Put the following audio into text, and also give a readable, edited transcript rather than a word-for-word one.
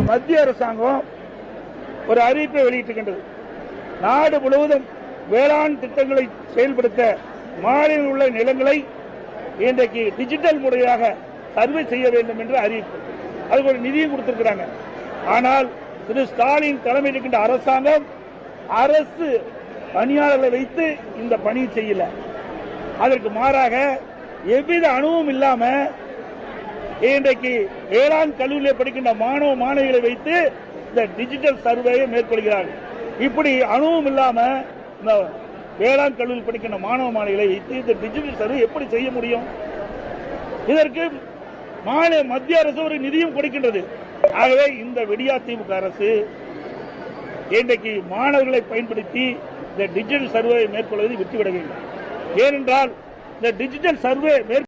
மத்திய அரசாங்கம் ஒரு அறிவிப்பை வெளியிட்டிருக்கின்றது. நாடு முழுவதும் வேளாண் திட்டங்களை செயல்படுத்த மாநிலம் உள்ள நிலங்களை இன்றைக்கு டிஜிட்டல் முறையாக சர்வே செய்ய வேண்டும் என்று அறிவிப்பு. அதுக்கு ஒரு நிதியும் கொடுத்திருக்கிறாங்க. ஆனால் திரு ஸ்டாலின் தலைமையில் அரசாங்கம் அரசு பணியாளர்களை வைத்து இந்த பணி செய்யல. அதற்கு மாறாக எவ்வித அனுபவம் இல்லாம இன்றைக்கு வேளாண் கல்லூரியில் படிக்கின்ற மாணவ மாணவிகளை வைத்து இந்த டிஜிட்டல் சர்வேயை மேற்கொள்கிறார்கள். இப்படி அனுபவம் இல்லாம இந்த வேளாண் கல்லூரியில் படிக்கின்ற மாணவ மாணவிகளை வைத்து இந்த டிஜிட்டல் சர்வே எப்படி செய்ய முடியும்? இதற்கு மத்திய அரசு ஒரு நிதியும் கொடுக்கின்றது. ஆகவே இந்த விடியா திமுக அரசு இன்றைக்கு மாணவர்களை பயன்படுத்தி இந்த டிஜிட்டல் சர்வே மேற்கொள்வதை விட்டுவிட வேண்டும். ஏனென்றால் இந்த டிஜிட்டல் சர்வே